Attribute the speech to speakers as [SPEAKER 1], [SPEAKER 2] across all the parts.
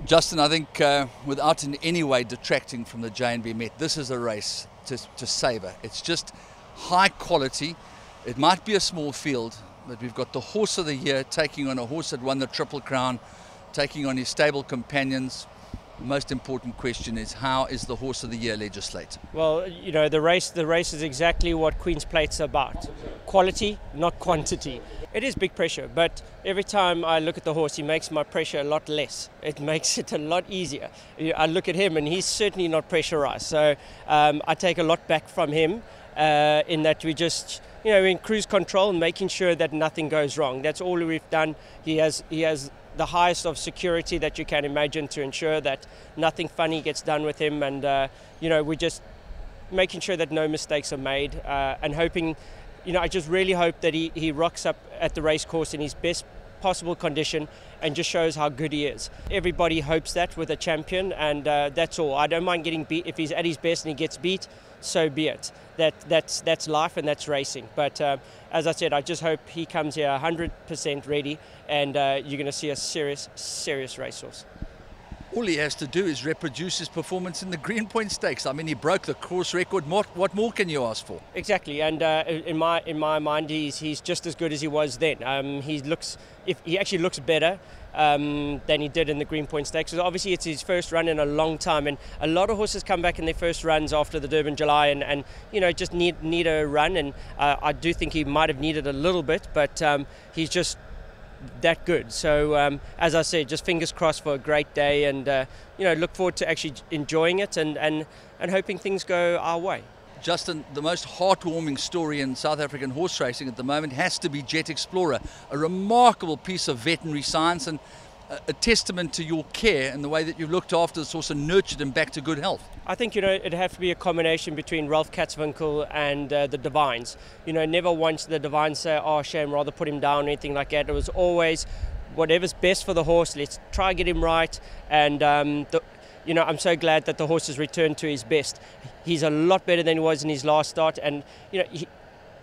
[SPEAKER 1] Justin, I think without in any way detracting from the J&B Met, this is a race to savour. It's just high quality. It might be a small field, but we've got the horse of the year taking on a horse that won the Triple Crown, taking on his stable companions. The most important question is, how is the horse of the year legislated?
[SPEAKER 2] Well, you know, the race is exactly what Queen's Plate's about. Quality, not quantity. It is big pressure, but every time I look at the horse, he makes my pressure a lot less. It makes it a lot easier. I look at him and he's certainly not pressurized. So I take a lot back from him in that we just, you know, in cruise control and making sure that nothing goes wrong. That's all we've done. He has the highest of security that you can imagine to ensure that nothing funny gets done with him, and you know, we're just making sure that no mistakes are made, and hoping, you know, I just really hope that he rocks up at the race course in his best possible condition and just shows how good he is. Everybody hopes that with a champion, and that's all. I don't mind getting beat. If he's at his best and he gets beat, so be it. That's life and that's racing. But as I said, I just hope he comes here 100% ready, and you're going to see a serious racehorse.
[SPEAKER 1] All he has to do is reproduce his performance in the Greenpoint Stakes. I mean, he broke the course record. What more can you ask for?
[SPEAKER 2] Exactly, and in my mind, he's just as good as he was then. He actually looks better than he did in the Greenpoint Stakes. So obviously, it's his first run in a long time, and a lot of horses come back in their first runs after the Durban July, and you know, just need a run. And I do think he might have needed a little bit, but he's just that good. So as I said, just fingers crossed for a great day, and you know, look forward to actually enjoying it and hoping things go our way.
[SPEAKER 1] Justin, the most heartwarming story in South African horse racing at the moment has to be Jet Explorer, a remarkable piece of veterinary science and a testament to your care and the way that you've looked after this horse and nurtured him back to good health.
[SPEAKER 2] I think, you know, it'd have to be a combination between Ralph Katzwinkel and the Divines. You know, never once the Divines say, oh, shame, rather put him down or anything like that. It was always whatever's best for the horse, let's try and get him right. And you know, I'm so glad that the horse has returned to his best. He's a lot better than he was in his last start, and you know,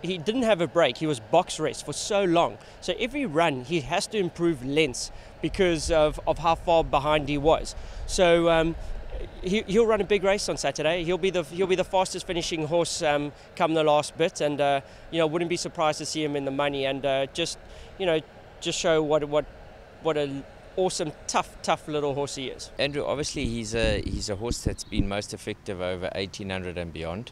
[SPEAKER 2] he didn't have a break. He was box raced for so long. So every run he has to improve lengths because of how far behind he was. So he'll run a big race on Saturday. He'll be the fastest finishing horse come the last bit, and you know, wouldn't be surprised to see him in the money, and just show what an awesome, tough little horse he is.
[SPEAKER 3] Andrew, obviously he's a horse that's been most effective over 1800 and beyond.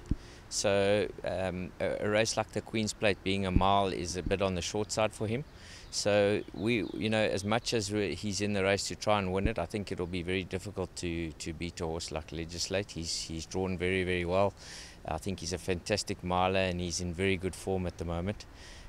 [SPEAKER 3] So a race like the Queen's Plate, being a mile, is a bit on the short side for him. So you know, as much as he's in the race to try and win it, I think it'll be very difficult to beat a horse like Legislate. He's drawn very well. I think he's a fantastic miler and he's in very good form at the moment.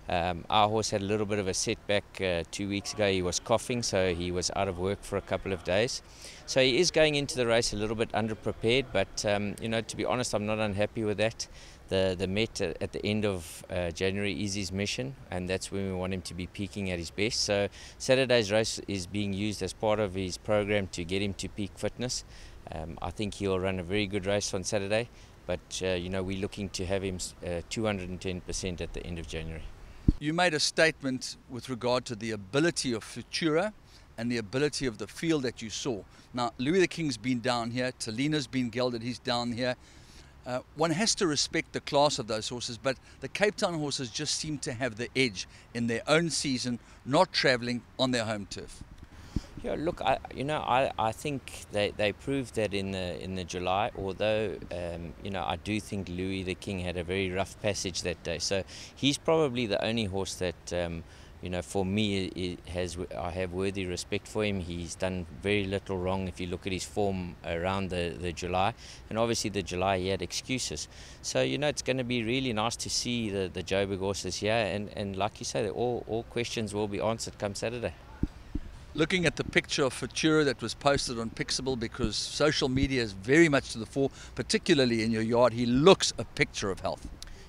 [SPEAKER 3] Our horse had a little bit of a setback 2 weeks ago. He was coughing, so he was out of work for a couple of days. So he is going into the race a little bit underprepared, but you know, to be honest, I'm not unhappy with that. The Met at the end of January is his mission, and that's when we want him to be peaking at his best. So Saturday's race is being used as part of his program to get him to peak fitness. I think he'll run a very good race on Saturday, but you know, we're looking to have him 210% at the end of January.
[SPEAKER 1] You made a statement with regard to the ability of Futura and the ability of the field that you saw. Now, Louis the King's been down here, Talina's been gelded, he's down here. One has to respect the class of those horses, but the Cape Town horses just seem to have the edge in their own season, not travelling on their home turf.
[SPEAKER 3] Yeah, look, I think they proved that in the July. Although you know, I do think Louis the King had a very rough passage that day. So he's probably the only horse that you know, for me, I have worthy respect for him. He's done very little wrong if you look at his form around the July, and obviously the July he had excuses. So you know, it's going to be really nice to see the Joburg horses here, and like you say, all questions will be answered come Saturday.
[SPEAKER 1] Looking at the picture of Futura that was posted on Pixable, because social media is very much to the fore, particularly in your yard, he looks a picture of health.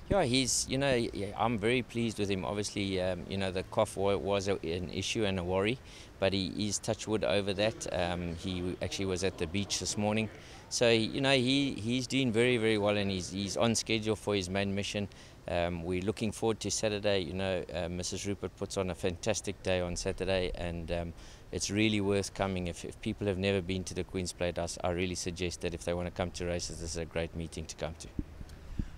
[SPEAKER 3] Yeah, you know, I'm very pleased with him. Obviously, you know, the cough was an issue and a worry, but he is touch wood over that. He actually was at the beach this morning. So, you know, he's doing very well, and he's on schedule for his main mission. We're looking forward to Saturday. You know, Mrs. Rupert puts on a fantastic day on Saturday, and it's really worth coming. If people have never been to the Queen's Plate, I really suggest that if they want to come to races, this is a great meeting to come to.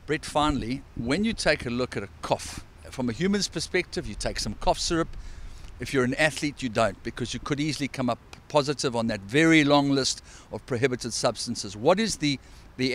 [SPEAKER 1] Brett, finally, when you take a look at a cough, from a human's perspective, you take some cough syrup. If you're an athlete, you don't, because you could easily come up positive on that very long list of prohibited substances. What is the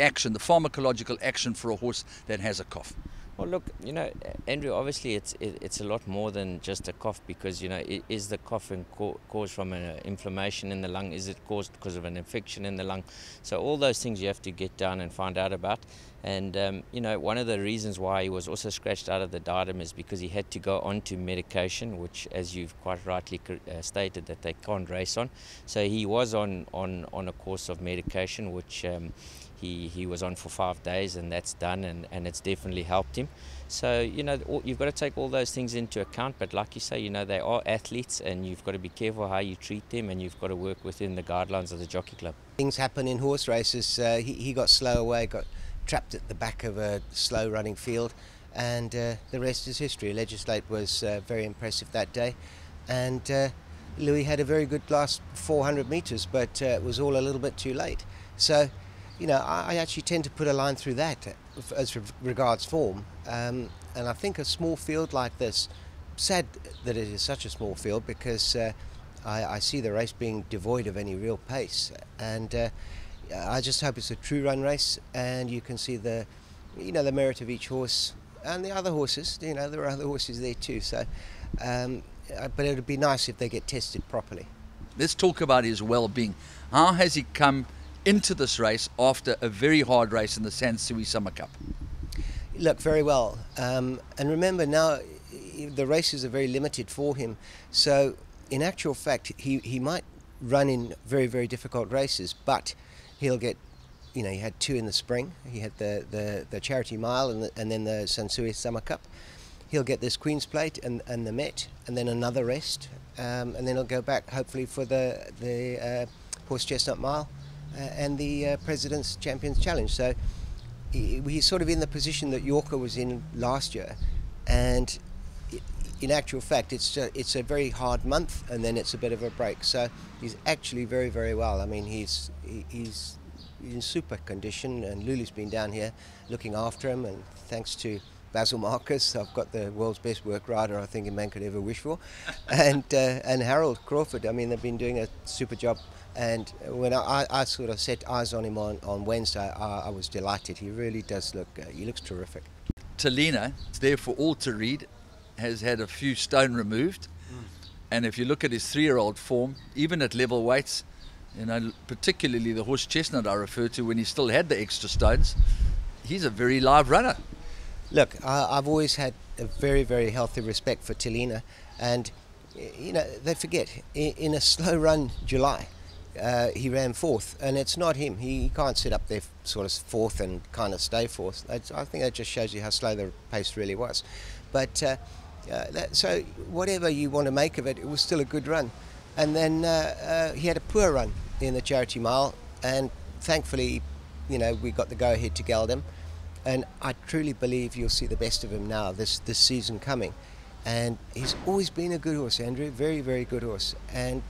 [SPEAKER 1] action, the pharmacological action for a horse that has a cough?
[SPEAKER 3] Well, look, you know, Andrew, obviously it's a lot more than just a cough, because, you know, is the coughing caused from an inflammation in the lung? Is it caused because of an infection in the lung? So all those things you have to get down and find out about. And, you know, one of the reasons why he was also scratched out of the diadem is because he had to go onto medication, which, as you've quite rightly stated, that they can't race on. So he was on a course of medication, which he was on for 5 days, and that's done, and it's definitely helped him. So, you know, you've got to take all those things into account, but like you say, you know, they are athletes, and you've got to be careful how you treat them, and you've got to work within the guidelines of the jockey club.
[SPEAKER 4] Things happen in horse races. He got slow away, got trapped at the back of a slow running field, and the rest is history. Legislate was very impressive that day, and Louis had a very good last 400 metres, but it was all a little bit too late. So, you know, I actually tend to put a line through that as regards form, and I think a small field like this, sad that it is such a small field, because I see the race being devoid of any real pace, and I just hope it's a true run race, and you can see the merit of each horse and the other horses. You know, there are other horses there too. So, but it would be nice if they get tested properly.
[SPEAKER 1] Let's talk about his well-being. How has he come into this race after a very hard race in the Sansui Summer Cup?
[SPEAKER 4] Look, very well. And remember now, the races are very limited for him. So, in actual fact, he might run in very, very difficult races, but he'll get, you know, he had 2 in the spring. He had the Charity Mile and then the Sansui Summer Cup. He'll get this Queen's Plate and the Met, and then another rest, and then he'll go back hopefully for the Horse Chestnut Mile and the President's Champions Challenge. So he's sort of in the position that Yorker was in last year, and in actual fact it's a very hard month, and then it's a bit of a break. So he's actually very, very well. I mean, he's in super condition, and Lulu's been down here looking after him, and thanks to Basil Marcus, I've got the world's best work rider I think a man could ever wish for, and Harold Crawford. I mean, they've been doing a super job, and when I sort of set eyes on him on Wednesday, I was delighted. He really does look, he looks terrific.
[SPEAKER 1] Talina, it's there for all to read, has had a few stone removed, and if you look at his 3-year-old form, even at level weights, you know, particularly the Horse Chestnut I refer to, when he still had the extra stones, he's a very live runner.
[SPEAKER 4] Look, I've always had a very, very healthy respect for Talina, and, you know, they forget, in a slow run July, he ran 4th, and it's not him. He can't sit up there sort of 4th and kind of stay 4th. I think that just shows you how slow the pace really was. But so whatever you want to make of it, it was still a good run. And then he had a poor run in the Charity Mile, and thankfully, you know, we got the go-ahead to geld him. And I truly believe you'll see the best of him now this season coming. And he's always been a good horse, Andrew, very, very good horse. And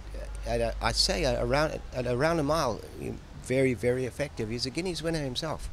[SPEAKER 4] I'd say around a mile, very, very effective. He's a Guineas winner himself.